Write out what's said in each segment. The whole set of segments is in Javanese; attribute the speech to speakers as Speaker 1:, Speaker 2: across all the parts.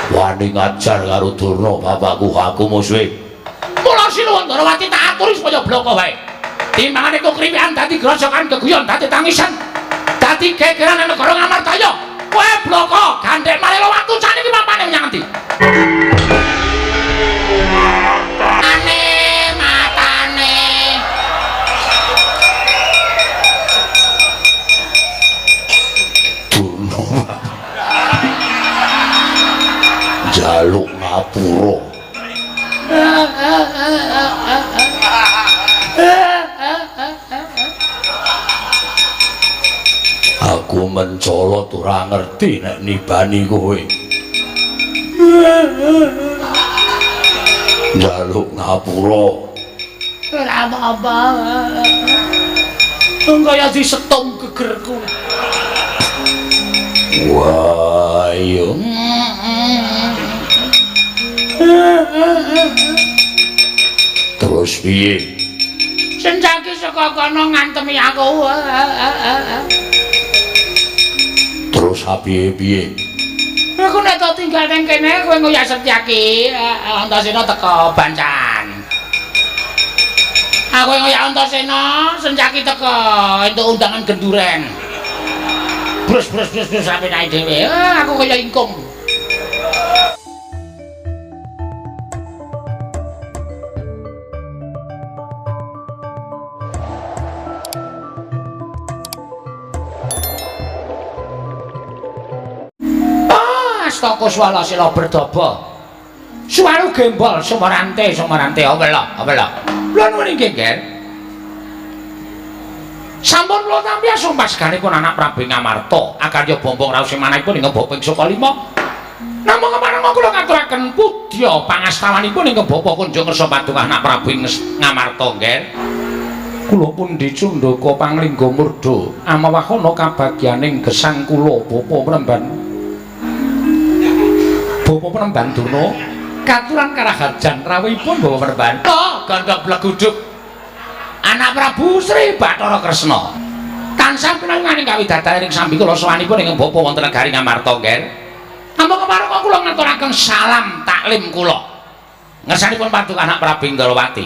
Speaker 1: wani ngajar karo Durna bapakku aku musuhe. Mula sinuwun Darawati tak aturi supaya bloko wae. Timbangane kok kriwikan dadi grojokan keguyon dadi tangisan. Dadi gegeran negara Ngamartaya. Kowe bloko gandhek malih waktu saniki papane menyang endi? Matane. Durna. Jaluk ngapura. Aku mencolot ora ngerti nek nibani kowe. Jaluk ngapura.
Speaker 2: Ora apa-apa. Kaya disetung gegerku.
Speaker 1: Wah, iya. Terus piye?
Speaker 2: Senjaki saka kono ngantemi aku.
Speaker 1: Terus piye?
Speaker 2: Aku nek tak tinggal ning kene kowe nguyah Setyaki, Antasena teko Bancan. Aku nguyah Antasena, Senjaki teko entuk undangan genduren. Brus sampe naik dhewe. Aku kaya ingkung. Astaka swala sila berdobo. Suwaru gembol sumerante apa lho. Lha nuwun inggih, Ger. Sampun kula tampi sumpah seganipun anak Prabu Ngamarta akarya bombong raos manahipun ing bapa ping 5. Namung kemareng kula ngaturaken pudya pangastawanipun ing bapa kunjung kersa paduka anak Prabu Ngamarta, Ger. Kula pun dicundhaka panglingga murda amawahana kabagyaning gesang kula bapa Pramban. Bapa Pramban Durna katuran karaharjan rawuhipun Bapa Pramban. Oh, gandhok bleguduk. Anak Prabu Sri Bathara Kresna. Tansah pinanganing kawidadaning sambi kula sawanipun ing bapa wonten negari Ngamarta, Nger. Ampun kepareng kula ngaturaken salam taklim kula. Ngersanipun paduka anak Prabu Darawati.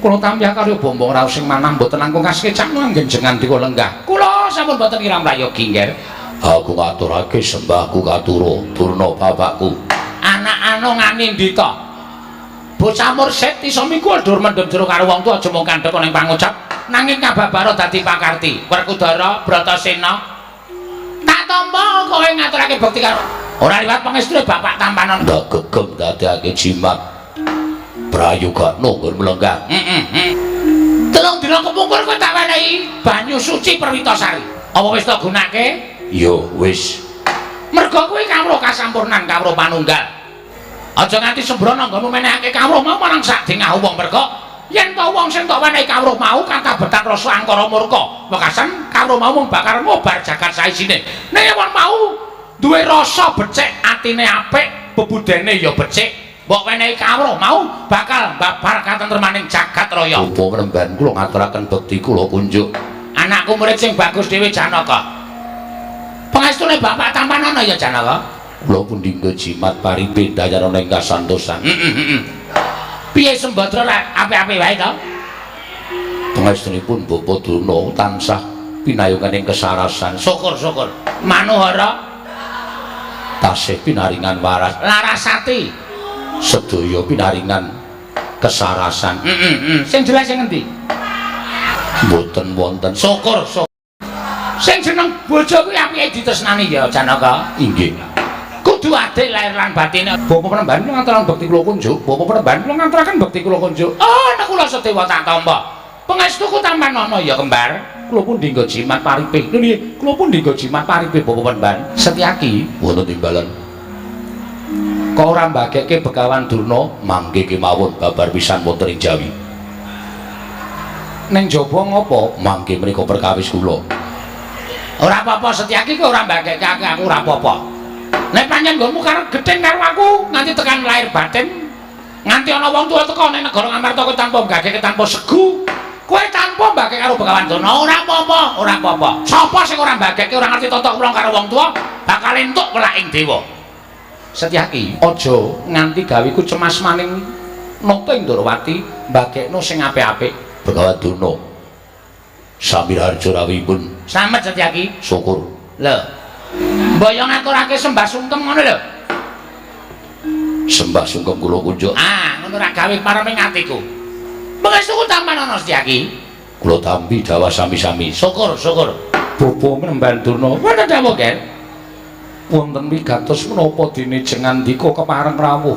Speaker 2: Kula tampi karya bombong raos sing manah mboten langkung kasekecak nganggen jenengan dika lenggah. Kula sampun boten kirang prayogi, Nger.
Speaker 1: Aku ngaturake sembahku katuro Durna bapakku.
Speaker 2: Anak anu nganindita. Bocah mursid isa miku dur mendem jero karo wong tuwa aja mung kandhek ning pangucap nanging kababaro dadi pakarti. Werkudara Bratasena. Tak tampa kowe ngaturake bekti karo ora liwat pangestune bapak tampanan
Speaker 1: ndak gegem dadekake jimat. Prayoga nunggun melenggang.
Speaker 2: Telung dina kepungkur kowe tak wenehi banyu suci Perwitasari. Apa wis tak gunake?
Speaker 1: Yo wis.
Speaker 2: Merga kuwi kawruh kasampurnan kawruh panunggal. Aja nganti sembrono nggonmu menehake kawruh mau marang sak dingah wong merga yen to wong sing tak wenehi kawruh mau katabetan rasa angkara murka. Wekasan kawruh mau mung bakal ngobar jagat saisine. Nek wong mau duwe rasa becik, atine apik, bebudene ya becik. Mbok wenehi kawruh mau bakal babar katentremaning jagat raya.
Speaker 1: Bapa Pramban kula ngaturaken bekti kula kunjuk.
Speaker 2: Anakku murid sing bagus dhewe Janaka. Pangestune bapak tampanana ya Janaka.
Speaker 1: Kula pun dinggo jimat paripe dayana ing kasantosan.
Speaker 2: Piye Sembadra rek apik-apik wae to?
Speaker 1: Pangestunipun Bapa Durna tansah pinayungan ing kesarasan.
Speaker 2: Syukur-syukur. Manuhara
Speaker 1: tasih pinaringan waras.
Speaker 2: Larasati.
Speaker 1: Sedaya pinaringan kesarasan.
Speaker 2: Sing jelas sing endi?
Speaker 1: Mboten wonten.
Speaker 2: Syukur. Sing jeneng bojo kuwi apike ditresnani ya Janaka.
Speaker 1: Inggih.
Speaker 2: Kudu adil lahir lan batine. Bapa Pramban ngaturaken bekti kula kunjuk. Bapa Pramban kula ngaturaken bekti kula kunjuk. Oh, nek kula sedewa tak tampa. Pangestuku tampanana ya kembar. Kula pun dinggo jimat paripe. Lho nggih, kula pun dinggo jimat paripe Bapa Pramban. Setyaki
Speaker 1: wonten timbalan.
Speaker 2: Kok ora mbageke Begawan Durna
Speaker 1: mangke kemawon babar pisan wonten ing Jawi.
Speaker 2: Ning jaba ngopo?
Speaker 1: Mangke menika perkawis kula.
Speaker 2: Ora apa-apa Setyaki kok ora mbageke aku ora apa-apa. Nek pancen nggonmu karo gedeng karo aku nganti tekan lahir batin, nganti ana wong tuwa teko ning negara Ngamarta kowe tanpa mbageke tanpa segu, kowe tanpa mbageke karo Begawan Durna ora apa-apa. Sapa sing ora mbageke ora ngerti tata krama karo wong tuwa bakal entuk welaking dewa. Setyaki aja nganti gaweku cemas maning nata Indrawati mbagekno sing apik-apik.
Speaker 1: Begawan Durna sami harja rawuhipun
Speaker 2: Slamet Setyaki.
Speaker 1: syukur.
Speaker 2: Lho. Mbaya ngaturake sembah sungkem ngono lho.
Speaker 1: Sembah sungkem kula kunjuk.
Speaker 2: Ngono ra gawe paraming atiku. Mengestu tampan ana Setyaki.
Speaker 1: Kula tampi dawa sami-sami.
Speaker 2: Syukur. Bapa Menembang Durna. Wonten dawuh, Ken. Wonten wigatos menapa dene jengandika kepareng rawuh.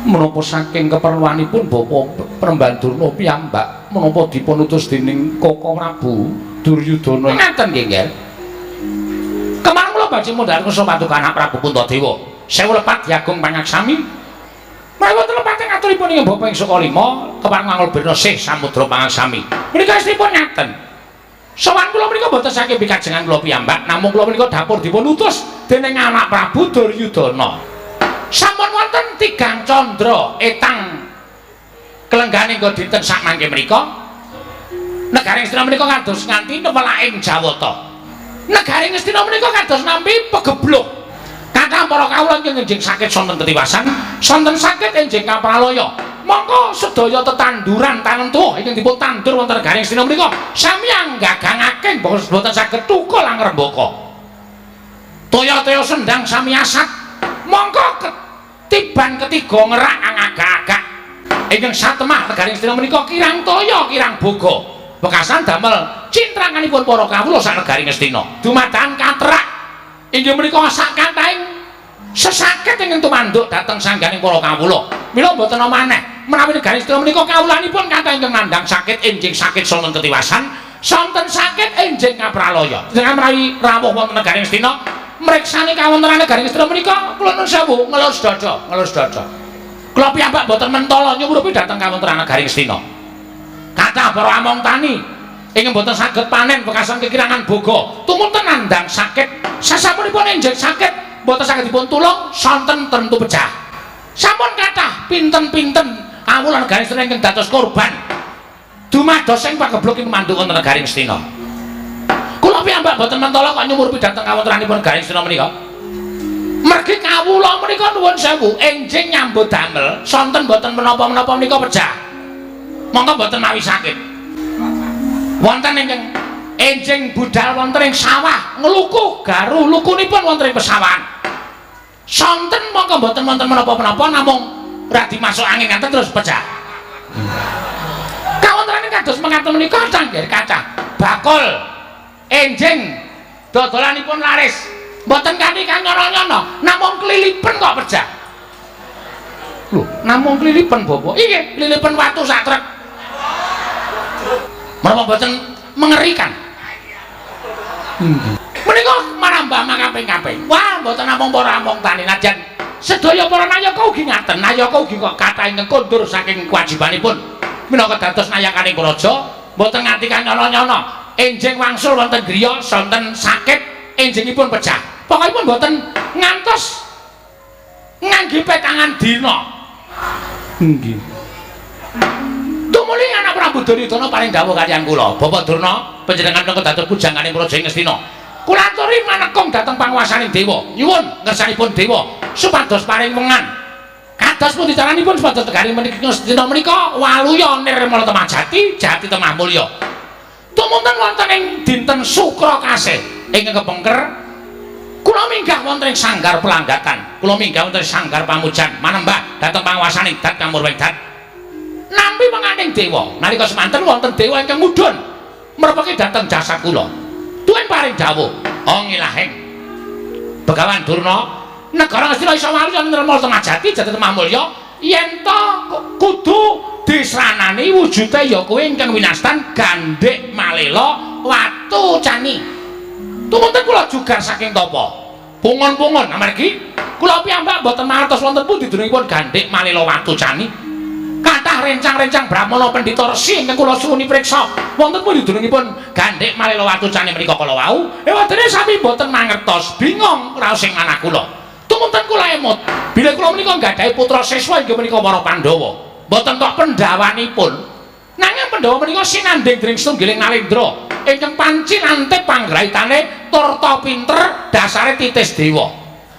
Speaker 2: Menapa saking keperluanipun Bapa Menembang Durna piyambak menapa dipun utus dening Kaka Prabu Duryudana. Ngaten nggih, Ken. Kemang kula badhe mundhar kusa paduka anak Prabu Puntadewa. Sewu lepat diagung pangaksami. Menawi wonten lepat ngaturipun ing Bapa ing Sukalima kepareng ngangul birna sih samudra pangaksami. Menika istipun ngaten. Sowan kula menika boten saking pikajengan kula piyambak, namung kula menika dapur dipun utus dening anak Prabu Duryudana. Sampun wonten 3 candra etang kelenggane nggo dinten sak mangke menika. Negaring Ngastina menika kados nganti newelaking Jawata. Negaring Ngastina menika kados nampi pegebluk. Kathah para kawula enjing sakit sonten ketiwasan, sonten sakit enjing kapraloya. Monggo sedaya tetanduran tanentuh ingkang dipun tandur wonten Negaring Ngastina menika sami anggagangaken boten saged tukul angrembaka. Toya-toya sendang sami asat. Monggo ketiban ketiga ngerak angagak-agak. Ingkang satemah Negaring Ngastina menika kirang toya kirang boga. Bekasan damel cintranganipun para kawula sak Negaring Ngastina. Dumadakan katrak inggih menika sak kathahing sesakit ingkang tumanduk dhateng sangganing para kawula. Mila mboten maneh menawi Negaring Ngastina menika kawulanipun kathah ingkang nandhang sakit enjing sakit sonten ketiwasan, sonten sakit enjing kapraloya. Dengan menawi rawuh wonten Negaring Ngastina mriksani kawontenan Negaring Ngastina menika kula nuwun sewu ngelus dada. Kula piyambak mboten mentala nyuwurupi dhateng kawontenan Negaring Ngastina. Kathah para among tani ingkang boten saged panen bekasan kekirangan boga tumunten nandhang sakit sasampunipun enjing sakit boten saged dipun tulung sonten tentu pecah. Sampun kathah pinten-pinten kawula Negaring Ngastina ingkang dados korban dumados ing pagebluk ing manduk wonten Negaring Ngastina. Kula piyambak boten mentala kok nyumurupi dhateng kawontenanipun Negaring Ngastina menika. Mergi kawula menika nuwun sewu enjing nyambut damel sonten boten menapa-menapa menika pecah. Monggo mboten mawi sakit. Wonten ingkang enjing budal wonten ing sawah ngluku garu lukunipun wonten ing pesawahan. Sonten monggo mboten wonten menapa-menapa namung ora dimasuk angin ngaten terus pecah. Kawontenan kados mengaten menika cangkir kathah. Bakul enjing dodolanipun laris. Mboten kanthi kang nyono-nyono, namung klilipen kok pecah. Lho, namung klilipen Bapak. Iki klilipen watu sak truk. Menapa boten mengerikan? Menika marambah mangaping-kaping. Wah, mboten namung para among tani najan sedaya para nayaka ugi ngaten. Nayaka ugi kok kathah ingkang kondur saking kewajibanipun minangka dados nayakaning raja, mboten nganti kang nyono-nyono. Enjing wangsul wonten griya sonten sakit, enjingipun pecah. Pokokipun mboten ngantos ngangge petangan dina. Nggih. Tumuli anak Prabu Duryudana paring dawuh kaliyan kula, Bapak Durna, panjenengan menika dados pujanganing Praja ing Ngastina. Kula aturi manekung dhateng panguwasaning dewa. Nyuwun ngersanipun dewa supados paring wengan. Kados pundi caranipun supados Negaring Ngastina menika waluya nirmala temah jati, jati temah mulya. Tumunten wonten ing dinten Sukra Kasih ingkang kepengker kula minggah wonten ing sanggar pelanggatan. Kula minggah wonten ing sanggar pamujan manembah dhateng panguwasaning Dat Kamurweng Dat. Nampi menganing dewa nalika semanten wonten dewa ingkang mudhun merpeki dhateng jasad kula. Tuwin paring dawuh, "Ong ilahing Begawan Durna, negara Ngastina isa waluya nirmala temah jati, jati temah mulya, yen to kudu disranani wujude ya kowe ingkang winastan Gandhik Malela Watu Cani." Tumunten kula jugar saking tapa. Pungon-pungon amargi kula piyambak boten mangertos wonten pundi dunungipun Gandhik Malela Watu Cani. Kathah rencang-rencang Brahmana Pendhita Resi ingkang kula suwuni priksa wonten pundi dunungipun Gandhik Malela Watu Cani menika kala wau. Ewadene sami boten mangertos, bingung raos ing manah kula. Tumunten kula emut bila kula menika nggadahi putra siswa inggih menika para Pandhawa. Boten tok pendhawanipun. Nanging Pandhawa menika sinanding dening setunggiling Nalendra ingkang panci lantip panggraitane turta pinter dasare titis dewa.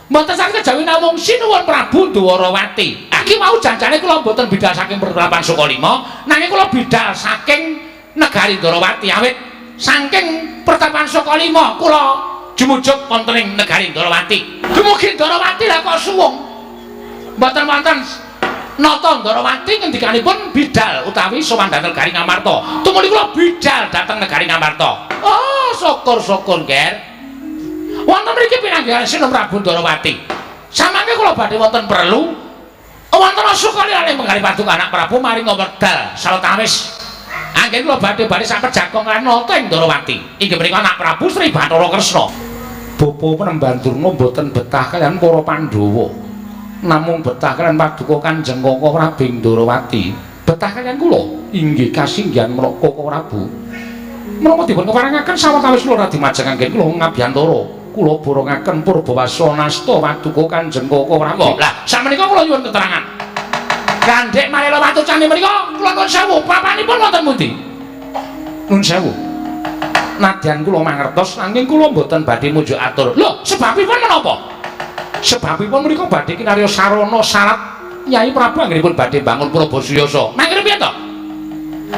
Speaker 2: Mboten saged kejawi namung sinuwun Prabu Dwarawati. Iki mau janjane kula mboten bidhal saking Pertapan Sukalima, nanging kula bidhal saking negari Dwarawati awit saking Pertapan Sukalima kula jumujuk wonten ing negari Dwarawati. Dumugi Dwarawati lah kok suwung. Mboten wonten nata Dwarawati ngendikanipun bidhal utawi sowan dhateng negari Ngamarta. Tumuli kula bidhal dhateng negari Ngamarta. Oh, syukur-syukur, Ger. Wonten mriki pinanggihan Sinum Prabu Dwarawati. Samangke kula badhe wonten perlu wonten sukaliyane menggali paduka anak Prabu maringa wekdal sawetawis. Anggen kula badhe sampe jakong lan nata ing Dwarawati. Inggih menika anak Prabu Sri Bathara Kresna. Bapa Penemban Durna mboten betah kaliyan para Pandhawa. Namung betah kaliyan paduka Kanjeng Koko Prabu ing Dwarawati. Betah kaliyan kula inggih kasinggihan menapa Koko Prabu. Menapa dipun keparengaken sawetawis kula radi majeng anggen kula ngabiyantara. Kula borongaken Purbawasana nasta paduka Kanjeng Koko Prabu. Lah, sakmenika kula nyuwun keterangan. Gandhek Malela Watucani menika kula nuwun sewu, papanipun wonten pundi? Nuwun sewu. Nadyan kula mangertos nanging kula mboten badhe mujuk atur. Lho, sebabipun menapa? Sebabipun menika badhe kinarya sarana syarat Nyai Prabu anggenipun badhe bangun Purabasuyasa. Mangke piye to?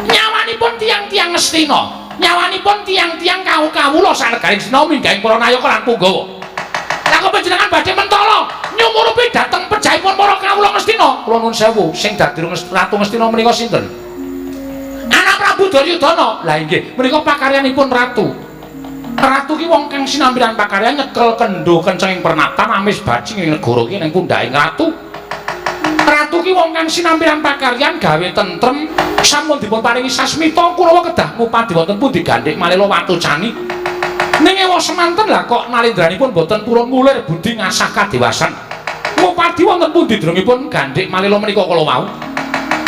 Speaker 2: Nyawanipun tiang-tiang Ngastina. Nyawanipun tiang-tiang kawula sanegari Sina minggahing para nayaka lan punggawa. Lah kok panjenengan badhe mentala nyumurupi dhateng pejahipun para kawula Ngastina? Kula nuwun sewu, sing dadi Ratu Ngastina menika sinten? Anak Prabu Duryudana. Lah inggih, menika pakaryanipun ratu. Ratu ki wong kang sinambiran pakaryan nyekel kendho kencenging pernatan amis bajing ing negara ki ning pundhaking ratu. Ratu ki wong kang sinambiran pakaryan gawe tentrem sampun dipun paringi sasmita Kurawa kedah ngupadi wonten pundi Gandhik Malela Watucani. Ning ewa semanten lah kok nalindranipun boten purun ngulir budi ngasah kadewasan. Ngupadi wonten pundi drengipun Gandhik Malela menika kala wau.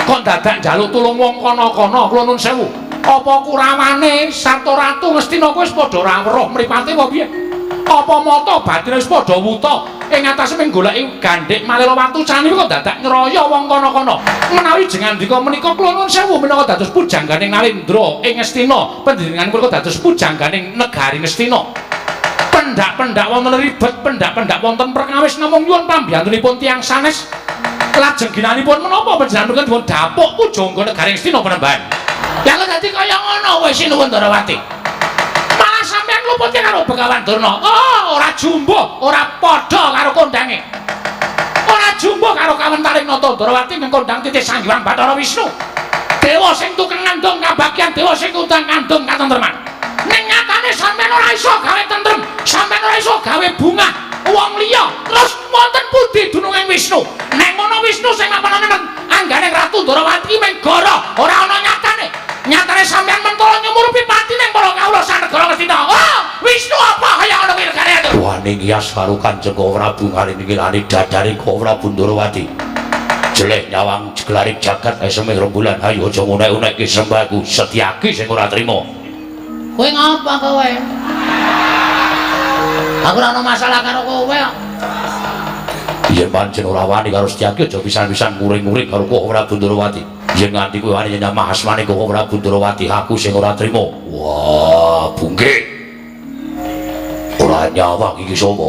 Speaker 2: Kok dadak njaluk tulung wong kana-kana kula nuwun sewu. Apa kurawane sarta Ratu Ngastina kuwi wis padha ora weruh mripate apa piye? Apa mata batine wis padha wuta ing atase mung goleki Gandhik Malela Watucani kok dadak nyeroyo wong kana-kana. Menawi jengandika menika kula nuwun sewu menawa dados pujangganing Narendra ing Ngastina, panjenenganipun kok dados pujangganing negari Ngastina. Pendak-pendak wonten ribet, pendak-pendak wonten perkawis namung nyuwun pambiyantunipun tiyang sanes. Lajeng ginanipun menapa panjenengan dipun dapuk pujangga negari Ngastina Penemban. Ya kok dadi kaya ngono wis Sinuwun Dwarawati. Malah sampeyan lupute karo Begawan Durna. Oh, ora jumbo, ora padha karo kondange. Ora jumbo karo kawentaring Nata Dwarawati ing kondang titih Sanghyang Bathara Wisnu. Dewa sing tukang ngandung kabagyan, dewa sing tukang ngandung katentreman. Ning nyatane sampeyan ora iso gawe tentrem, sampeyan ora iso gawe bungah wong liya. Terus wonten pundi dununging Wisnu? Nek ngono Wisnu sing mapanane angganing Ratu Dwarawati menggara, ora ana nyatane. Nyatane sampeyan mentala nyumurupi pati ning para kawula sanegara Ngastina. Oh, Wisnu apa kaya ngono kuwi negare atu?
Speaker 1: Wani ngiyas karo Kanjeng Prabu ngalih-ngilani dadari Prabu Dwarawati. Jeleh nyawang jeglaring jagat semih rembulan ayo aja ngunek-unekke sembahku Setyaki sing ora trima.
Speaker 2: Kowe ngapa kowe? Aku ora ana masalah karo kowe kok.
Speaker 1: Yen pancen ora wani karo Setyaki aja pisan-pisan nguring-nguring karo Prabu Dwarawati. Yen nganti kowe wani nyamah asmane Prabu Dwarawati aku sing ora trima. Wah, bungke. Ora nyawang iki sapa?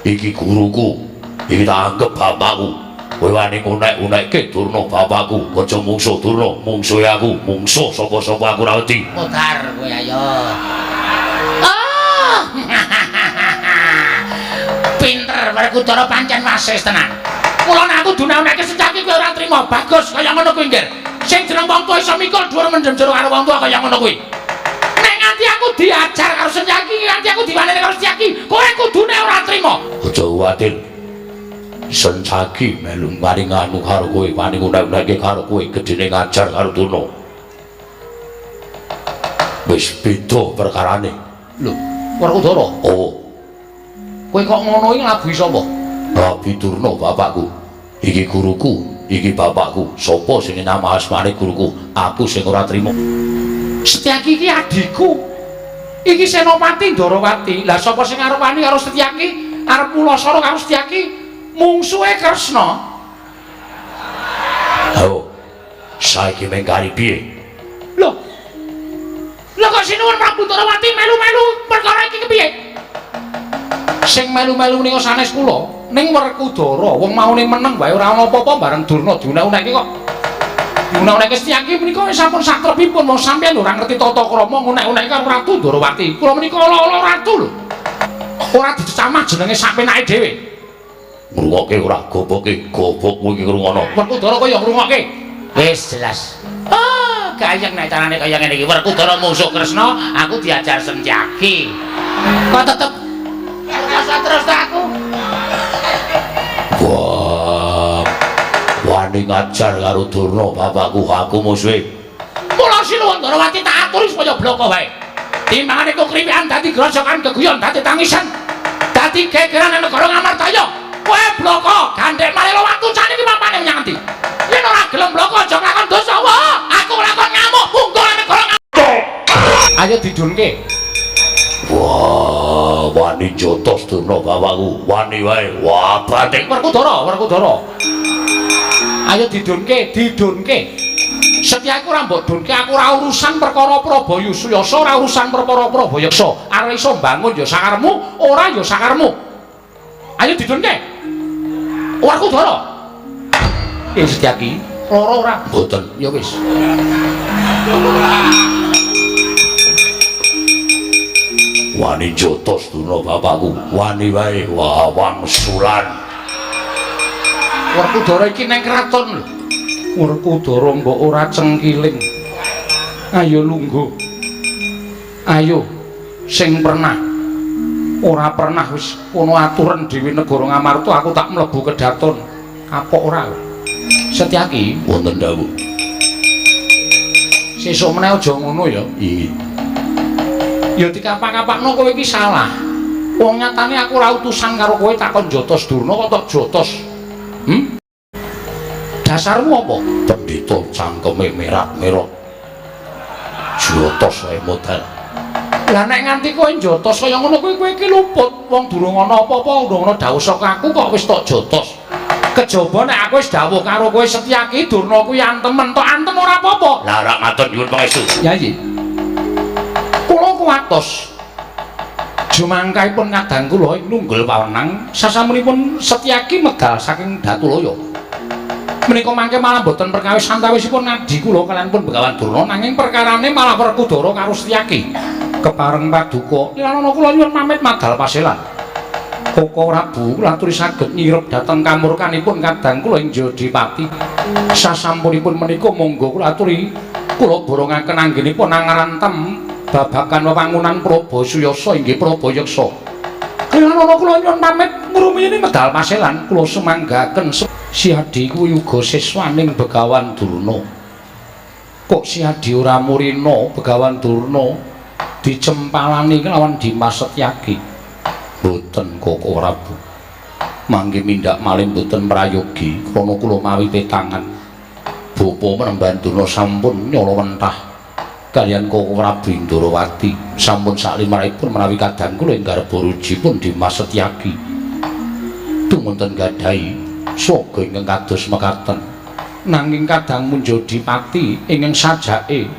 Speaker 1: Iki guruku. Iki tak anggap bapakku. Kowe wani ngunek-unekke Durna bapakku. Aja mungsuh Durna, mungsuhe aku. Mungsuh sapa-sapa aku ora wedi.
Speaker 2: Putar kowe ayo. Oh. Pinter Werkudara pancen wasis tenan. Mula nek aku dunaunake Setyaki kowe ora trima. Bagus kaya ngono kuwi, Nggir. Sing jeneng wong tuwa iso mikul dhuwur mendem jero karo wong tuwa kaya ngono kuwi. Nek nganti aku diajar karo Setyaki, nganti aku diwaneni karo Setyaki, kowe kudune ora trima.
Speaker 1: Aja kuwatir. Setyaki melu maring anu karo kowe, wani ngunek-unekke karo kowe, gedene ngajar karo Durna. Wis beda perkarane.
Speaker 2: Lho, Werkudara.
Speaker 1: Oh.
Speaker 2: Kowe kok ngono iki labi sapa?
Speaker 1: Labi Durna bapakku. Iki guruku, iki bapakku. Sapa sing nama asmane guruku? Aku sing ora trima.
Speaker 2: Setyaki iki adikku. Iki Senopati Dwarawati. Lah sapa sing arep wani karo Setyaki? Arep mulasara karo Setyaki? Mungsuhe Kresna.
Speaker 1: Oh. Saiki mengkari piye?
Speaker 2: Lho. Lho kok Sinuwun Prabu Dwarawati melu-melu perkara iki kepiye? Sing melu-melu ning sanes kula ning Werkudara wong maune meneng wae ora ana apa-apa bareng Durna diunek-unekke kok. Diunek-unekke Setyaki menika wis sampun satrepipun wong sampeyan ora ngerti tata krama ngunek-unekke karo Ratu Ndarawati. Kula menika ala-ala ratu lho. Ora dicamah jenenge sapenake dhewe.
Speaker 1: Ngrungokke ora goboke, gobok kuwi ngrungono.
Speaker 2: Werkudara kaya ngrungokke.
Speaker 1: Wis jelas.
Speaker 2: Kayang nek carane kaya ngene iki Werkudara musuh Kresna, aku diajar Setyaki. Kok tetep rasa terus aku.
Speaker 1: Wah, wani ngajar karo Durna bapakku aku musuhe.
Speaker 2: Mula Sinuwun Ndarawati tak aturi supaya bloko wae. Timbangane kok kriwikan dadi grojokan keguyon dadi tangisan. Dadi gegeran negara Ngamartaya. Kowe bloko gandhek malih waktu jan iki pampane menyang endi? Yen ora gelem bloko aja nglakon dosa wae. Aku nglakon ngamuk mungkul negara Ngamartaya. Ayo didunke.
Speaker 1: Wah, wani jotos Durna bapakku, wani wae. Wah, batik
Speaker 2: Werkudara. Ayo didunke. Setyaki ora mbok dunke, aku ora urusan perkara Prabayusuyasa, ora urusan perkara Prabayaksa. Arep iso mbangun ya sakarmu, ora ya sakarmu. Ayo didunke. Werkudara. Setyaki, lara ora?
Speaker 1: Mboten.
Speaker 2: Ya wis.
Speaker 1: Wani jotos Durna bapakku, wani wae. Wah, wangsulan.
Speaker 2: Werkudara iki nang kraton lho. Werkudara mbok ora cengkiling. Ayo lungguh. Ayo sing pernah ora pernah wis kono aturan dhewe negara Ngamarta aku tak mlebu kedaton. Kapok ora? Setyaki
Speaker 1: Wonten dawuh.
Speaker 2: Sesuk meneh aja ngono ya.
Speaker 1: Inggih.
Speaker 2: Ya dikapak-kapakno kowe iki salah. Wong nyatane aku ora utusan karo kowe takon jotos Durna kok tak jotos. Dasarmu apa?
Speaker 1: Pendhita cangkeme merat-merot. Jotos wae modal.
Speaker 2: Lah nek nganti kowe jotos kaya ngono kowe iki luput. Wong durung ana apa-apa, durung ana dawuh saka aku kok wis tok jotos. Kejaba nek aku wis dawuh karo kowe Setyaki Durna kuwi antemen, tok antem ora apa-apa.
Speaker 1: Lah rak matur nyuwun pangestu.
Speaker 2: Ya iki. Kula kuwatos. Jumangkaipun kadang kula nunggul pawenang sasampunipun Setyaki medal saking Datulaya. Menika mangke malah boten perkawis antawisipun ngadi kula kaliyan pun Begawan Durna nanging perkarane malah Werkudara karo Setyaki. Kepareng paduka lan ana kula nyuwun pamit madal paselan. Koko Prabu kula aturi saged nyirep dhateng kamurkanipun kadang kula ing Jodipati. Sasampunipun menika monggo kula aturi kula borongaken anggenipun angarantem babagan wewangunan Prabayusuyasa inggih Prabayaksa. Lan ana kula nyuwun pamit ngrumiyini medal paselan kula sumanggaken Si Adi kuwi uga siswaning Begawan Durna. Kok Si Adi ora murina Begawan Durna dicempalani kelawan Dimas Setyaki. Boten Koko Prabu. Mangke mindak malih boten prayogi krana kula mawi petangan. Bapa Penemban Durna sampun nyala wentah kaliyan Koko Prabu Ndarawati. Sampun saklimanipun menawi kadang kula ing garba rujipun Dimas Setyaki. Dumunten gadhahi soga ingkang kados mekaten nanging kadang Jodipati ingkang sajake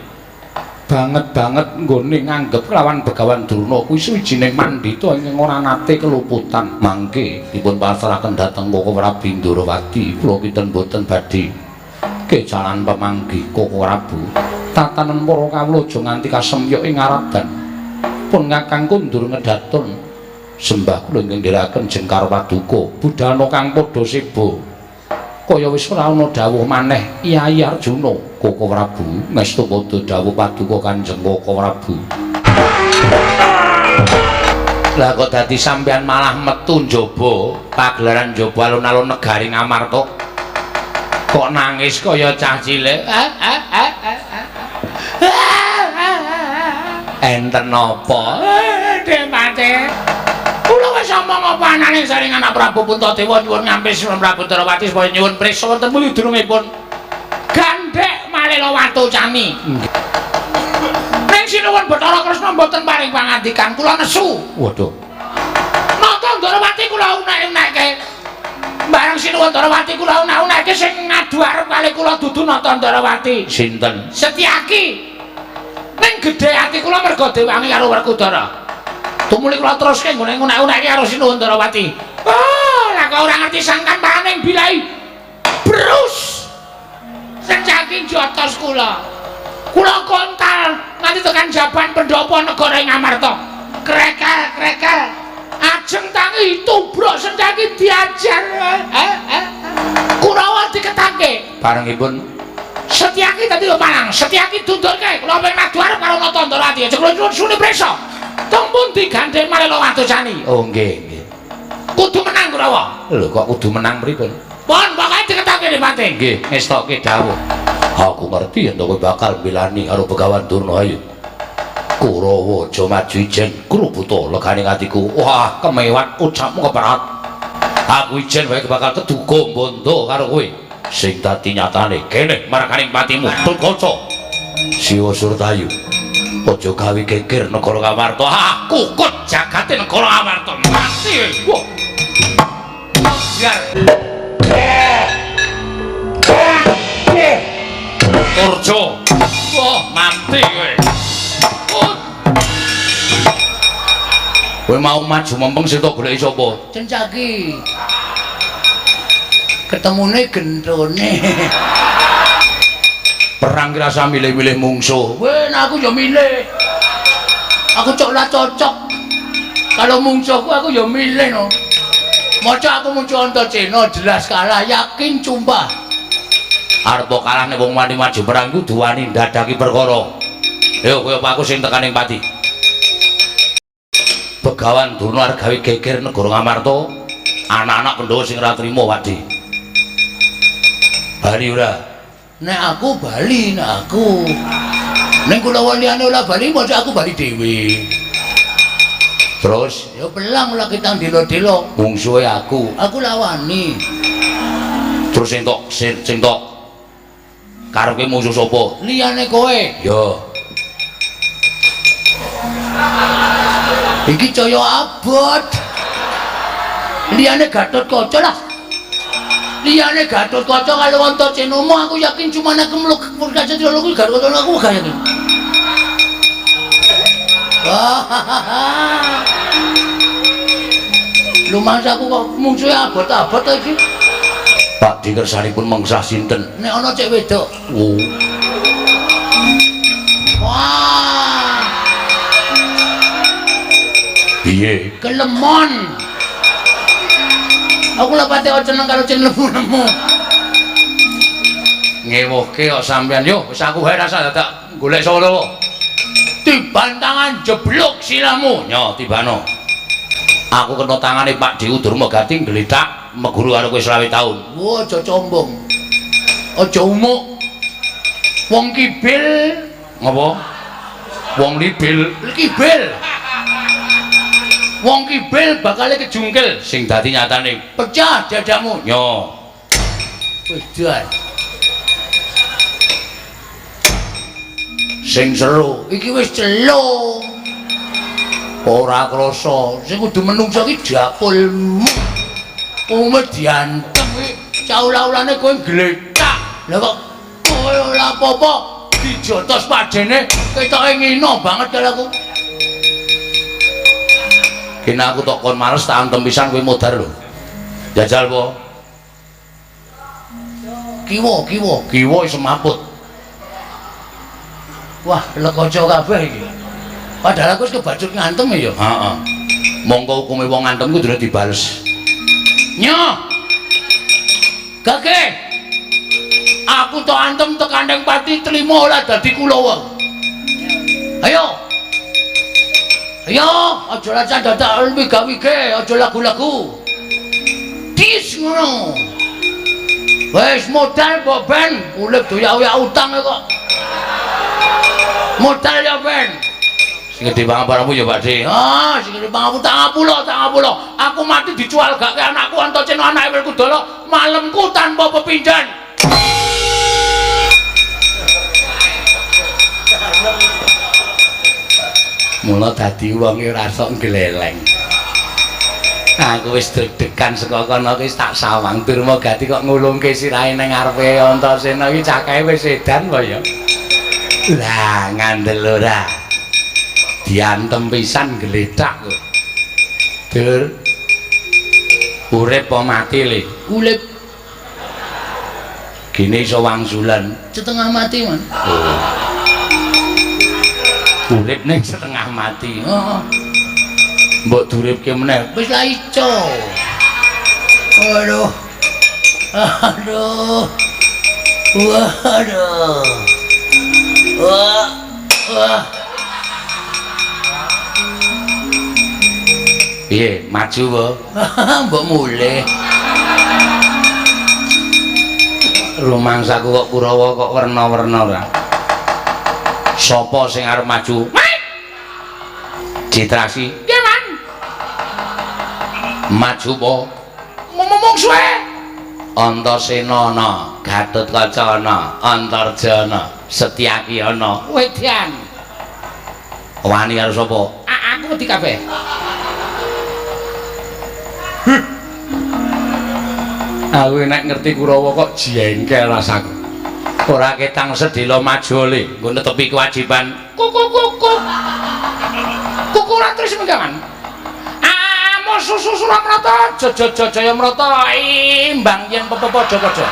Speaker 2: banget nggone nganggep kelawan Begawan Durna kuwi suwijining mandhita ingkang ora nate keluputan. Mangke dipun pasrahaken dhateng Koko Prabu Ndarawati kula kinten boten badhe kecalan pamanggih Koko Prabu. Tatanen para kawula aja nganti kasemyok ing aradan pun Kakang kundur ngedaton sembah kula ingkang ndherekaken Jengkar Paduka budhana kang padha seba kaya wis ora ana dawuh maneh Kyai Arjuna. Koko Prabu mestu padha dawuh Paduka Kanjeng Koko Prabu. Lah kok dadi sampeyan malah metu njaba pagelaran njaba alun-alun negari Ngamarta kok nangis kaya cah cilik. Enten napa? Demate. Kula wis omong apa anane saring anak Prabu Puntadewa nyuwun ngampis Prabu Ndarawati supaya nyuwun priksa wonten muli durungipun gandhek malih watu cami. Ning Sinuwun Bathara Kresna mboten paring pangandikan kula nesu. Waduh. Nata Ndarawati kula unek-unekke. Bareng Sinuwun Ndarawati kula unek-unekke sing ngadu arep kali kula dudu Nata Ndarawati.
Speaker 1: Sinten?
Speaker 2: Setyaki. Ning gedhe ati kula merga diwangi karo Werkudara.
Speaker 1: Tumuli kula teruske nggone ngunek-uneki karo Sinuwandrawati. Oh, lah kok ora ngerti sangkan paning bilai. Brus. Senjaki jotos kula. Kula kontal nganti tekan jaban pendopo negara ing Amarta. Krekel. Ajeng tangi tubruk senjaki diajar. Kurawa diketake. Barengipun Setyaki dadi palang, Setyaki dundurke. Kula ping madu arep karo Natandrawati. Aja kula suni preso. Tong pun digandeng Malela Watusani. Oh nggih. Kudu menang Kurawa. Lho kok kudu menang pripun? Pun pokoke diketake Dipati. Nggih, ngestoke dawuh. Aku ngerti yen kowe bakal milani karo Begawan Durnayu. Kurawa aja maju ijen krubuta legane atiku. Wah, kemewat ucapmu keperat. Aku ijen wae bakal keduga bondo karo kowe. Sing dadi nyatane kene marakaning patimu Tulkaca. Siwa Surtayu. Aja gawe geger negara Kamarta. Aku kut jagate negara Kamarta. Mati. Wah. Biar. Turjo. Wah, mati kowe. Kowe mau maju mempeng sing tok goleki sapa? Cencaki. Ketemune gendrone. Perang ki rasa milih-milih mungsuh. Weh, aku ya milih. Aku cok lah cocok. Kalau mungsuhku aku ya milih no. Maca aku muncul Antaséna jelas kalah, yakin cumpah. Arep kalah nek wong wani maju perang kudu wani ndadaki perkara. Yo kowe apa aku sing tekaning pati. Begawan Durna arep gawe geger negara Ngamarta. Anak-anak Pandhawa sing ora trima wadi. Bali ora? Nek aku bali, nek aku. Ning kula liyane ora bali, maca aku bali dhewe. Terus ya pelang lah kita dilo-dilo. Mungsuhe aku lawani. Terus sing tok karepe musuh sapa? Liyane kowe. Ya. Iki caya abot. Liyane Gatotkaca lah. Liyane Gatotkaca karo Antaséna aku yakin cuma nek kemluk Purkaca Troloku Gatotkaca aku gak yakin. Lumangsaku kok mungsuhe abot-abot iki. Pak dikersanipun mengsah sinten? Nek ana cek wedok. Oh. Wah. Piye? Kelemon. Aku lha pate seneng karo cen lemu-lemu. Ngewohke kok sampean yo wis aku wae rasa dadak golek solo. Tibantangan jeblok silamu. Nyo tibano. Aku kena tangane Pak Dewu Durmagati nggletak meguru karo kowe 20 taun. Wah, aja combong. Aja umuk. Wong kibil ngapa? Wong libil, kibil. Wong kibil bakal kejungkil sing dadi nyatane pecah dadamu. Nyo. Wis jan. Sing seru iki wis celo. Ora krasa sing kudu menungso iki jakulmu. Ume diantem iki caula-ulane kowe gletak. Lah kok kowe ora apa-apa dijotos padene ketoke ngino banget karo aku. Kene aku tok kon males tak antem pisan kowe modar lho. Jajal po. Kiwa semaput. Wah, lekoco kabeh iki. Padahal aku wis kebacut ngantem ya. Heeh. Mongko hukume wong ngantem ku durung dibales. Nyo. Gage. Aku tok antem tekandeng pati trimo ora dadi Kulawa. Ayo. Ayo, aja racan dadak wige-wige, aja lagu-lagu. Dis ngono. Wes modal mbok ben, urip doyak-oyak utang kok. Modal ya ben. Sing gedhe pangapunmu ya Pakde. Ah, sing gedhe pangapunmu tak ngapula. Aku mati dijual gak ke anakku Antaséna anake Werkudara malemku tanpa pepindhan. Mula dadi wong ora sok gleleng. Aku wis deg-degan saka kono wis tak sawang Durmagati kok ngulungke sirahe ning ngarepe Antaséna iki cakahe wis edan kok ya. Lah ngandel ora.
Speaker 2: diantem pisan gledak kok. Dur. Urip apa mati le?
Speaker 1: Urip.
Speaker 2: Gini iso wangsulan.
Speaker 1: Setengah mati, Man.
Speaker 2: Urip ning setengah mati. Heeh. Mbok duripke meneh.
Speaker 1: Wis la ico. Aduh. Aduh. Waduh. Wah. Wah.
Speaker 2: Piye, maju po?
Speaker 1: Mbok mulih.
Speaker 2: Rumangsaku kok Kurawa kok werna-werna ra. Sapa sing arep maju? Citraksi.
Speaker 1: Nggih, Man.
Speaker 2: Maju po?
Speaker 1: Ngomong suwe.
Speaker 2: Antasena ana, Gatotkaca ana, Antarjana, Setyaki ana.
Speaker 1: Wedyan.
Speaker 2: Wani karo sapa?
Speaker 1: Aku wedi kabeh.
Speaker 2: Aku nek ngerti Kurawa kok jengkel rasaku. Ora ketang sedhela maju le, nggo netepi kewajiban.
Speaker 1: Kuku. Kuku ora terus menggaman. Amo susu Suramrata, Jayamrata imbang yen padha-padha.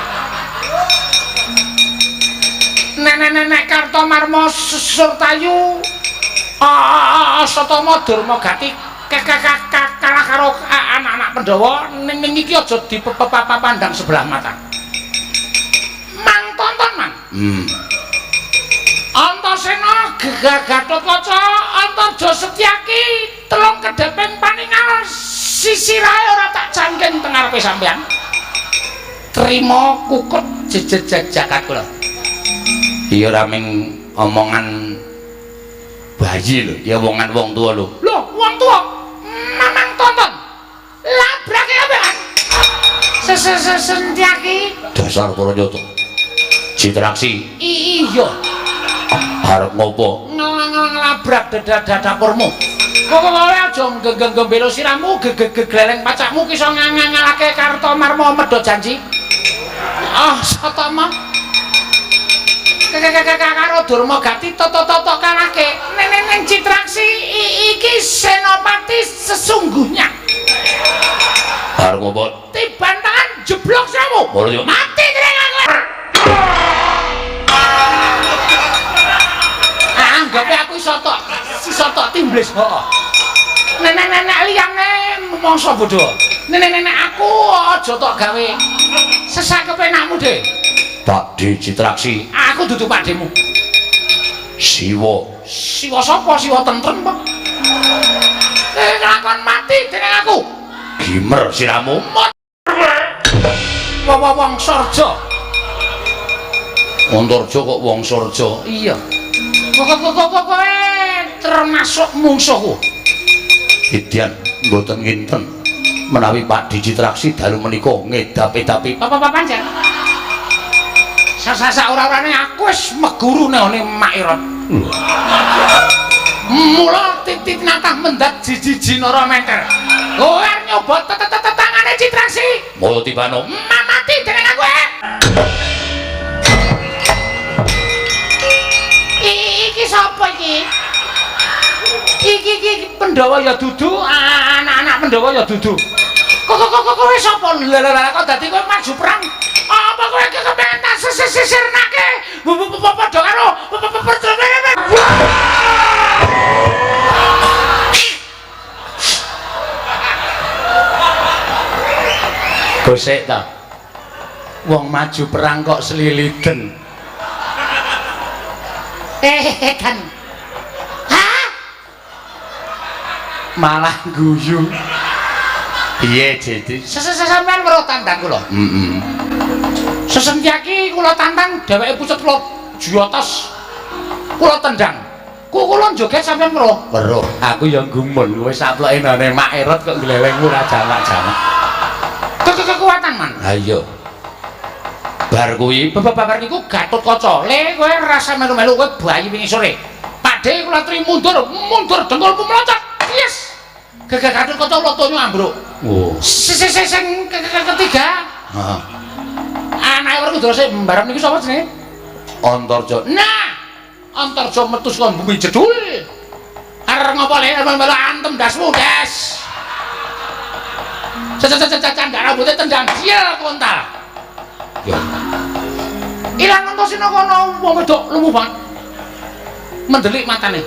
Speaker 1: Nenek Kartomarma Surtayu. Satama Durmagati kalah karo anak-anak Pandhawa ning iki aja dipapandang sebelah mata. Mang tonton, Man. Antasena Gatotkaca Antarja Setyaki telung kedheping paningal sisirahe ora tak jangken teng ngarepe sampean. Trima kukut jejeg jagat kula.
Speaker 2: Iya ora ming omongan bayi lho, ya omongan wong tua lho.
Speaker 1: Lho, wong tua. Mamang tonton. Labrake apean. Setyaki.
Speaker 2: Dasar Pranyata. Citraksi.
Speaker 1: Iya.
Speaker 2: Arep ngopo?
Speaker 1: Ngelabrak dapurmu. Kowe aja gembelo siramu, gegleleng pacakmu ki iso ngangalake Kartomarma medhot janji. Satama. Karo Durmagati toto kalahke. Neng Citraksi iki senopati sesungguhnya.
Speaker 2: Arep ngopo?
Speaker 1: Tiban tangan jeblok siramu. Mati jeneng aku. Anggape aku iso tok timblis kok. Nenek-nenek liyane mangsa bodho. Nenek-nenek aku aja tok gawe sesakepe enakmu, Dik.
Speaker 2: Pakde Citraksi.
Speaker 1: Aku dudu pakdemu.
Speaker 2: Siwa.
Speaker 1: Siwa sapa? Siwa tentrem apa? Lakon mati dening aku.
Speaker 2: Gimer siramu.
Speaker 1: Wong Sarja.
Speaker 2: Antarja kok wong Sarja.
Speaker 1: Iya. Kowe termasuk mungsuhku.
Speaker 2: Edyan mboten nginten menawi Pakde Citraksi dalu menika ngedap-edapi.
Speaker 1: Apa panjang? Sasa ora-orane aku wis meguru nang Mak Irot. Mula titik natah mendat jiji nara menter. Kowe nyoba tangane Citraksi.
Speaker 2: Moyo tibano.
Speaker 1: Mati dening aku. Iki sapa iki? Iki Pandhawa ya dudu, anak-anak Pandhawa ya dudu. Kowe sapa? Lha kok dadi kowe maju perang? Apa kowe kepengen tak sisirnake? Padha karo perjuangan.
Speaker 2: Gosek ta. Wong maju perang kok sliliden.
Speaker 1: Kan. Hah?
Speaker 2: Malah guyu. Piye, Jadi?
Speaker 1: Sampeyan weruh tandang kula. Setyaki kula tantang dheweke pucet kula juyotos. Kula tendang. Kula joget sampeyan weruh.
Speaker 2: Weruh, aku ya gumun kowe saploke nang Mak Erot kok glelengmu ora jamak-jamak.
Speaker 1: Kekuatan, Man.
Speaker 2: Ha iya. Bar kuwi
Speaker 1: babar niku Gatotkaca. Le kowe rasa melu-melu kowe bayi wingi sore. Pakde kula tri mundur dengkulku meloncat. Yes. Gatotkaca lotonyo ambruk.
Speaker 2: Oh.
Speaker 1: Sing ketiga.
Speaker 2: Heeh.
Speaker 1: Anake werku drose mbarep niku sapa jenenge?
Speaker 2: Antarja.
Speaker 1: Nah, Antarja metu saka bumi jedul.
Speaker 2: Arep ngopo le melu antem dasmu, Des. Cacacacacan rambutnya tendang dia kontal. Yo. Ilang ngentosino kono wong wedok lumu banget. Mendelik matane.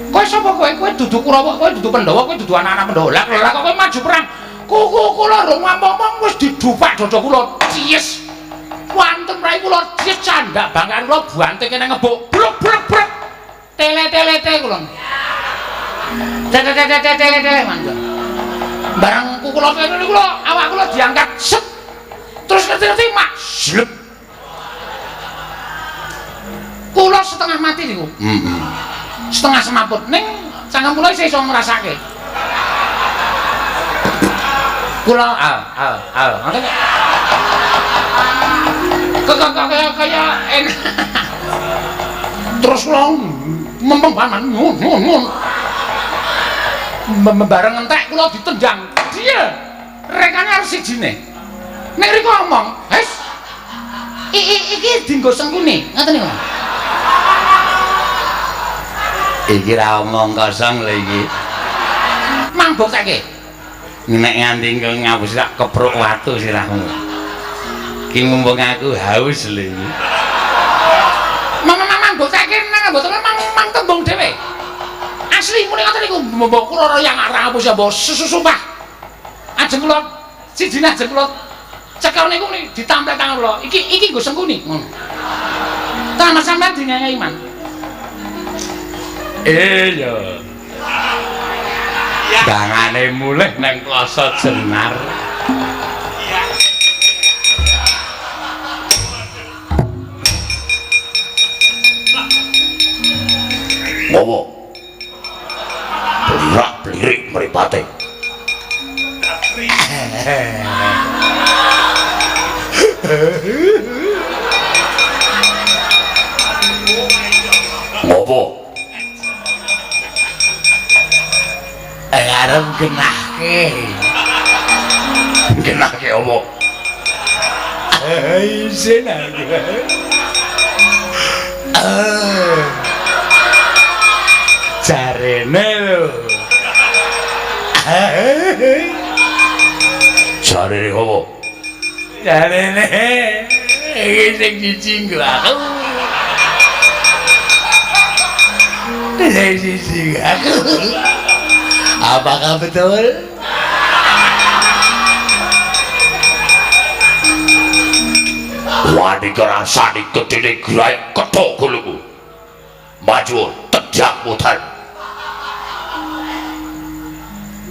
Speaker 2: Kowe sapa kowe? Kowe dudu Kurawa, kowe dudu Pandhawa, kowe dudu anak-anak Pandhawa. Lah kok kowe maju perang. Kuku kula rung ngomong wis didupak dada kula cies. Wonten rai kula cies candak bangkan kula buante kene ngebuk. Bruk. Tele kula. Tele mangga. Barang kula kene kula awak kula diangkat set. Terus ngerti-ngerti mak slep. Kula setengah mati niku. Setengah semaput ning cangkem kula isih iso ngrasake. Kula ngoten kaya enak. Terus kula mempeng paman nun. Bareng entek kula ditendang. Dia rekane arep sijine. Nek riku ngomong, "Hes. Iki dienggo sengkune." Ngoten niku. Iki ra omong kosong lho iki. Mang bokteke. Nek nganti engko ngapus tak kepruk watu sirahmu. Ki mumpung aku haus lho iki. Mang bokteke nang botol mang tembung dhewe. Asli muni ngoten niku mbok kula yang arep ngapus ya mbok sumpah. Ajeng kula siji ajeng kula cekel niku ditampel tangan kula. Iki nggo sengkuni ngono. Taman sampean dingengi man. Iya. Dangane mulih nang Plasa Jenar.
Speaker 1: Ngopo? Berak-belirik mripate. Ngopo?
Speaker 2: Arep genahke
Speaker 1: opo?
Speaker 2: Isin aku. Jarene lho.
Speaker 1: Jarene opo?
Speaker 2: Jarene iki sing dicinggo aku. Sing aku. Apakah betul?
Speaker 1: Wani kerasani gedene grayak ketok guluku. Maju tendang mutar.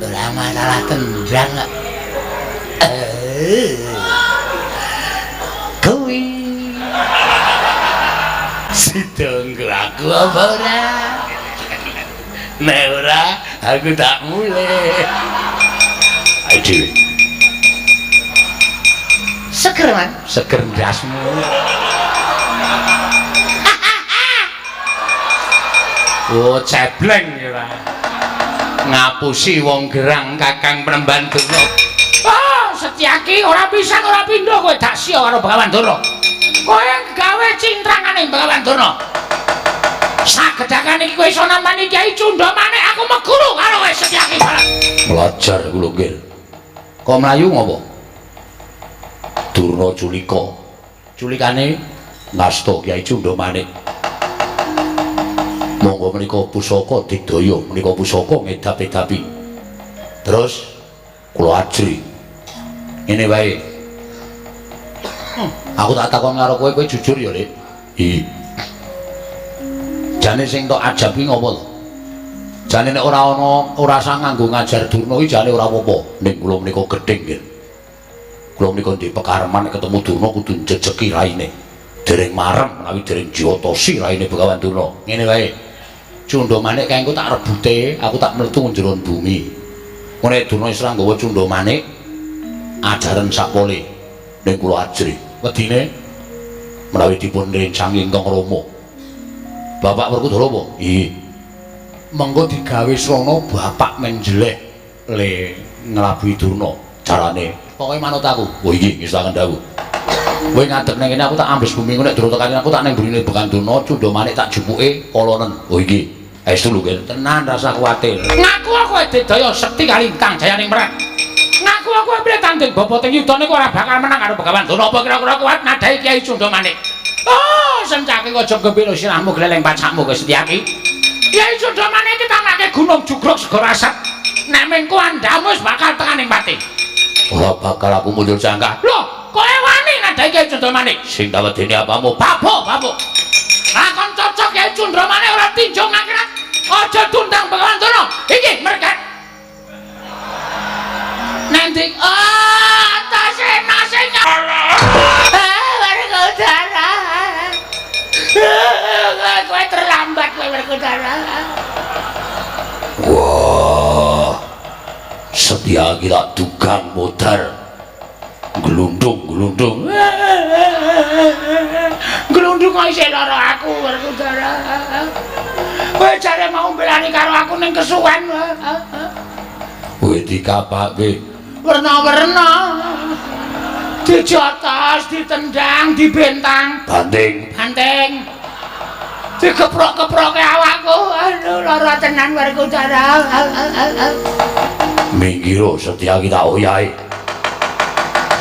Speaker 2: Ora masalah tendang. Kuwi sidong aku apa ora? Nek ora aku tak mulai.
Speaker 1: Ayo dhewe.
Speaker 2: Seger man, seger ndasmu. Oh, cebleng ya. Ngapusi wong gerang Kakang Penemban Durna. Oh, Setyaki ora pisan ora pindho kowe dak sia karo Begawan Durna. Kowe gawe cintrangane Begawan Durna. Sagedakan iki kowe iso nampani Kyai Cundha Manik aku meguru karo kowe Setyaki barang.
Speaker 1: Belajar kula nggih. Kok mlayu ngopo? Durna culika. Culikane ngasta Kyai Cundha Manik. Monggo menika pusaka digdaya, menika pusaka ngedap-edapi. Terus kula ajri. Ngene wae. Aku tak takon karo kowe jujur ya, Lik. Iya. Jane sing tok ajab iki ngopo to? Jane nek ora sang nganggo ngajar Durna iki jane ora apa-apa. Ning kula menika gedeng nggih. Kula menika ndek pekareman ketemu Durna kudu njejeki raine. Dereng marem menawi dereng jiwatosi raine Begawan Durna. Ngene wae. Cundha Manik kae engko tak rebute, aku tak mlebu njero bumi. Ngene Durna Isra nggawa Cundha Manik ajaran sakpole ning kula ajri. Wedine menawi dipun rencangi ingkang Rama. Bapak Werkudara apa? Iya. Mengko digawe srana bapak menjeleh le nglabuhi Durna. Carane pokoke manut aku. Oh iki wis tak kandhawuh. Kowe ngadeg nang kene aku tak ambes bumi nek durung tekan aku tak nang burine Begawan Durna, Cundha Manik tak jepuke kolonen. Oh iki. Estu lho nggih.
Speaker 2: Tenan rasa kuwatir. Ngaku aku didaya sekti kalintang jayaning merat. Ngaku aku ambil tanding boboting yuda niku ora bakal menang karo Begawan Durna. Apa kira-kira kuat nadhahi Kyai Cundamanik? Oh, Sencaki aja gembira sirahmu gleleng pacakmu Gusti Setyaki. Kyai Cundamanik iki tamake gunung jugruk segara asat. Nek mengko andamu wis bakal tekaning pati.
Speaker 1: Ora bakal aku mundur jangka.
Speaker 2: Lho, kowe wani nadhahi Kyai Cundamanik?
Speaker 1: Sing tawedene apamu?
Speaker 2: Babuk. Lakon cocok Kyai Cundamanik ora tinjung akhirat. Aja tundang Begawan Durna. Iki mergat. Nanti Antasena sing Werkudara. Kowe terlambat kowe Werkudara.
Speaker 1: Wah. Setyaki tak dugang modar. Glundung.
Speaker 2: Glundung kok isih lara aku Werkudara. Kowe jare mau mbelani karo aku ning kesuwen.
Speaker 1: Kowe dikapake
Speaker 2: Werna-werna. Dijotos, ditendang, dibentang.
Speaker 1: Banting.
Speaker 2: Dikeprok-keproke awakku. Aduh, lara tenan Werkudara.
Speaker 1: Minggiro Setyaki tak oyahe.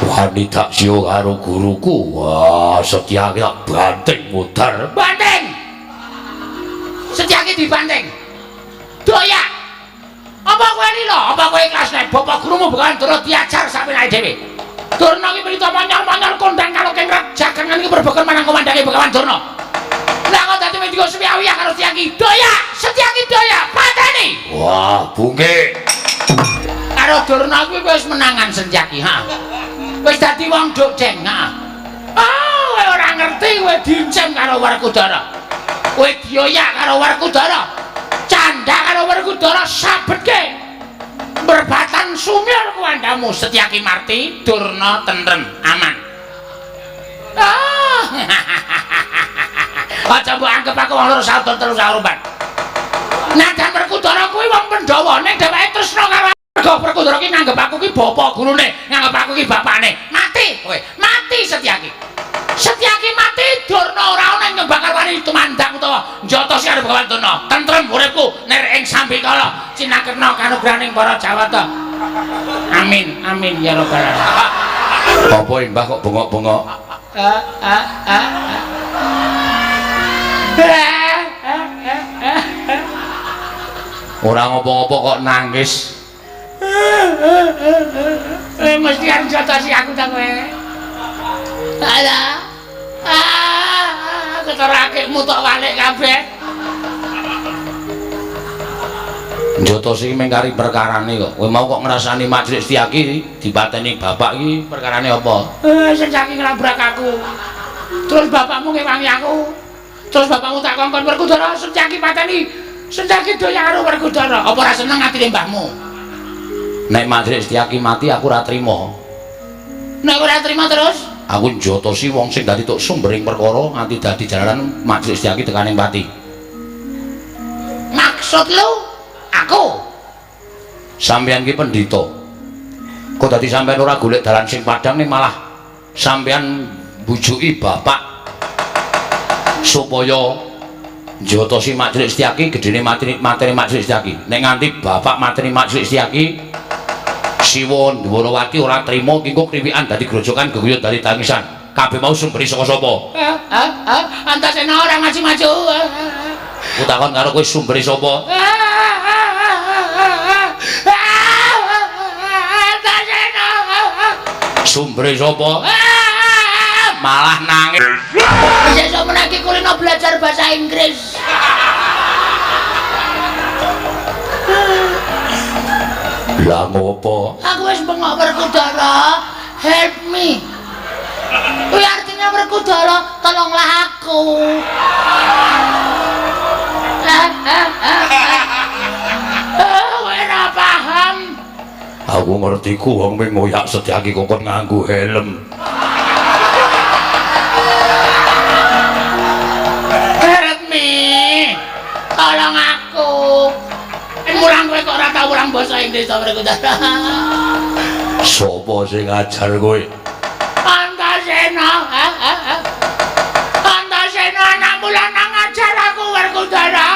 Speaker 1: Wani tak sio karo guruku. Wah, Setyaki tak banting modar.
Speaker 2: Banting. Setyaki dibanting. Doyak. Apa kowe lilo? Apa kowe ikhlas nek bapak gurumu Begawan Durna diajar sampe naik dhewe? Durna iki prita manyar-manyar kondang karo kengrat jagangan iki berbekal marang komandange Begawan Durna. Lah kok dadi medhika suwi-awi karo Setyaki. Doyak, Setyaki doyak, pateni.
Speaker 1: Wah, bungke.
Speaker 2: Karo Durna kuwi wis menangan Setyaki, ha. Wis dadi wong dokjeng, ha. Oh, kowe ora ngerti kowe diincem karo Werkudara. Kowe dioyak karo Werkudara. Canda karo Werkudara sabetke. Berbatan sumir kuwandamu Setyaki Marti, Durna tentrem, aman. Aja mbok anggap aku wong loro saudara terus saurupan. Nadan Werkudara kuwi wong Pandhawa ning dheweke tresna karo Mergo Werkudara ki nganggep aku ki bapa gurune, nganggep aku ki bapakne. Mati kowe, mati Setyaki. Setyaki mati, Durna ora ana ing bakal wani tumandang utawa njotosi karo Begawan Durna. Tentrem uripku ner ing Sambikala, cinakena kanugrahaning para Jawata. Amin ya rabbal alamin.
Speaker 1: Apa Mbah kok bengok-bengok? Ora ngopo-ngopo kok nangis.
Speaker 2: Mesti arep jotosi aku ta kowe. Ala. Keterakekmu tok walik kabeh.
Speaker 1: Njotosi iki mengkari perkarane kok. Kowe mau kok ngrasani Majelis Setyaki dipateni bapak iki perkarane apa?
Speaker 2: Setyaki nglabrak aku. Terus bapakmu ngewangi aku. Terus bapakmu tak kongkon Werkudara Setyaki pateni. Setyaki doyak karo Werkudara. Apa ora seneng atine mbahmu?
Speaker 1: Nek Majelis Setyaki mati aku ora trima.
Speaker 2: Nek ora trima terus?
Speaker 1: Aku njotosi wong sing dadi tok sumbering perkara nganti dadi jalaran Majelis Setyaki tekaning pati.
Speaker 2: Maksud lu? Aku?
Speaker 1: Sampeyan ki pendhita. Kok dadi sampeyan ora golek dalan sing padhang ning malah sampeyan bujuki bapak supaya njotosi Majelis Setyaki gedene materi Majelis Setyaki. Nek nganti bapak materi Majelis Setyaki Siwa Ndwarawati ora trima kengko kriwikan dadi grojokan geguyut dadi tangisan. Kabeh mau sumberi saka sapa?
Speaker 2: Antasena ora maju-maju.
Speaker 1: Ku takon karo kowe sumberi sapa?
Speaker 2: Antasena.
Speaker 1: Sumberi sapa? Malah nangis.
Speaker 2: Sesuk menaki kulino belajar bahasa Inggris.
Speaker 1: Lah ngopo?
Speaker 2: Aku wis bengok Werkudara, help me. Kuwi artinya Werkudara, tolonglah aku. Kowe ora paham.
Speaker 1: Aku ngerti ku wong ming ngoyak Setyaki kok nganggo helm.
Speaker 2: Help me. Tolong aku. Mulang kowe kok ora tau mulang basa Inggris to Werkudara.
Speaker 1: Sopo sing ngajar kowe?
Speaker 2: Antasena. Antasena anak mulang ngajar aku Werkudara.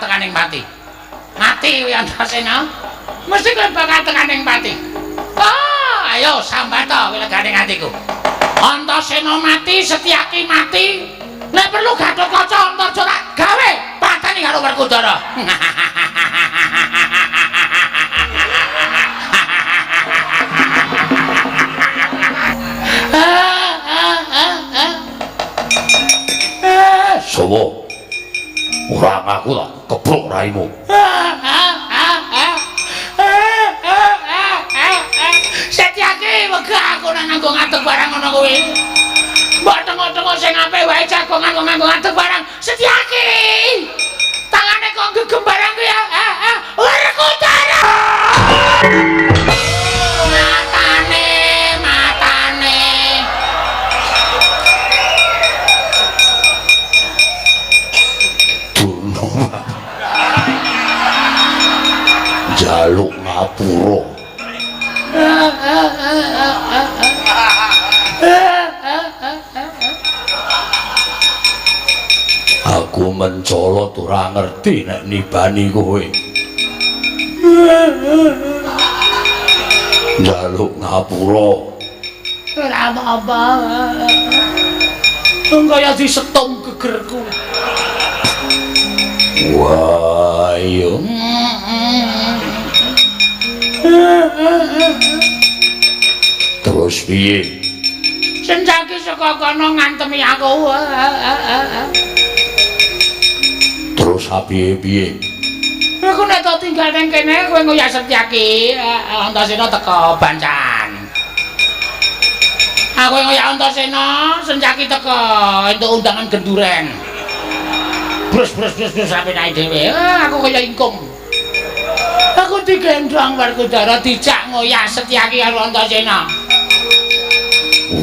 Speaker 2: tekaning pati. Mati kuwi Antasena. Mesti kowe bakal tekaning pati. Ah, ayo sambata kowe legane atiku. Antasena mati, Setyaki mati. Nek perlu Gatotkaca Antarja gawe pateni karo Werkudara.
Speaker 1: Sowo. Ora ngaku tak kepruk raimu.
Speaker 2: Setyaki wegah aku nang nganggo ngadeg barang ngono kuwi. Mbok tengok-tengok sing apik wae jagongan kok nganggo ngadeg barang. Setyaki. Tangane kok gegem barang kuwi ya. Werkudara. Matane.
Speaker 1: Durna. Jaluk ngapura. Aku mencolot ora ngerti nek nibani kowe. Jaluk ngapura.
Speaker 2: Ora apa-apa. Kaya disetung gegerku.
Speaker 1: Wah, iya. Terus piye?
Speaker 2: Sencaki saka kono ngantemi aku.
Speaker 1: Terus piye?
Speaker 2: Aku nek tak tinggal nang kene kowe ngoyak Setyaki, Antasena teko Bancan. Aku ngoyak Antasena, Sencaki teko entuk undangan genduren. Brus sampe naik dhewe. Aku kaya ingkung. Aku digendong Werkudara dijak ngoyak Setyaki karo Antasena.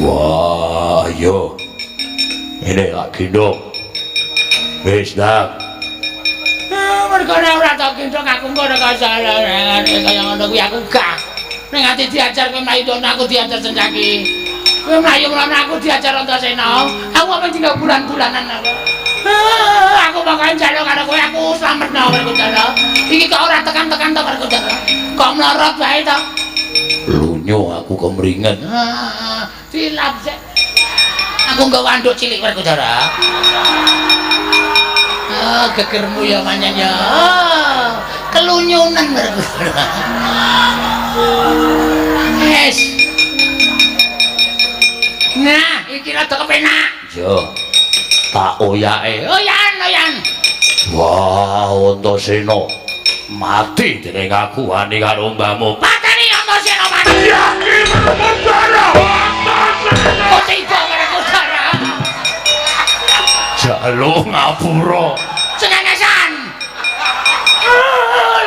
Speaker 1: Wah, yo. Ini lak gendong. Wis dak.
Speaker 2: Mergane ora tak gendong aku kok ora salah kaya ngono kuwi aku gak. Ning ati diajar kowe mlayu dono aku diajar Sencaki. Kowe mlayu mlayu aku diajar Antasena. Aku apa tinggal bulan-bulanan aku. Aku bakal njaluk karo kowe aku slametno Werkudara. Iki kok ora tekan-tekan to Werkudara. Kok mlorot wae to.
Speaker 1: Lunyo aku kemringen.
Speaker 2: Dilap sik. Aku nggo wanduk cilik Werkudara. Gegermu ya manyan ya. Kelunyunan Werkudara. Yes. Nah, iki rada kepenak.
Speaker 1: Yo. Tak oyake.
Speaker 2: Oyan.
Speaker 1: Wah, Antasena mati dening aku wani karo mbahmu.
Speaker 2: Pateni Antasena mati.
Speaker 1: Yakin Werkudara.
Speaker 2: Kok tiba Werkudara?
Speaker 1: Jaluk ngapura.
Speaker 2: Cengengesan.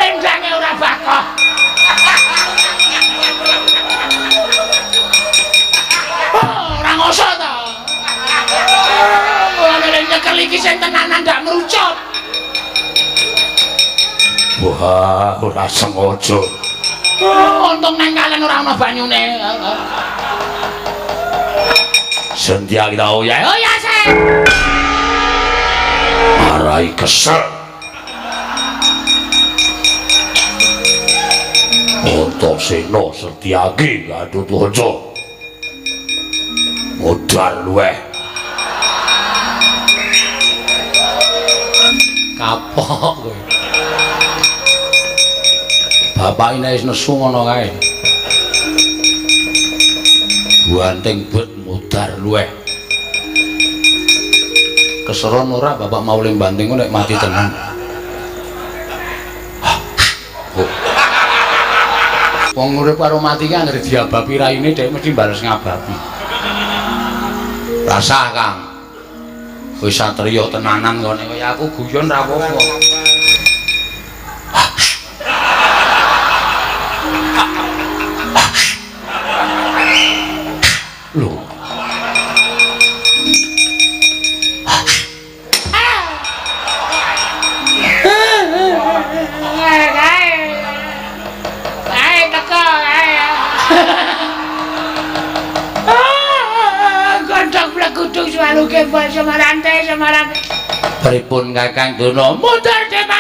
Speaker 2: Lendange ora bakoh. Ora ngoso to. Mulane nyekel iki sing tenanan ndak merucut.
Speaker 1: Wah, ora sengaja.
Speaker 2: Untung nang kalen ora ana banyune.
Speaker 1: Setyaki tak oyake.
Speaker 2: Oh ya, Sek.
Speaker 1: Marai kesel. Antasena Setyaki Gatotkaca. Modal luweh.
Speaker 2: Kapok kowe.
Speaker 1: Bapak ini wis nesu ngono kae. Buanting bet mudar luweh. Keseron ora bapak mau ling banting nek mati tenan. Wong urip karo mati ki anggere diabapi raine dhek mesti bales ngabapi. Rasah Kang. Wis satriya tenanan kene kaya aku guyon ra apa-apa. Lho.
Speaker 2: Kudung selalu kebal semarante.
Speaker 1: Pripun Kakang Dono?
Speaker 2: Mundur Demak.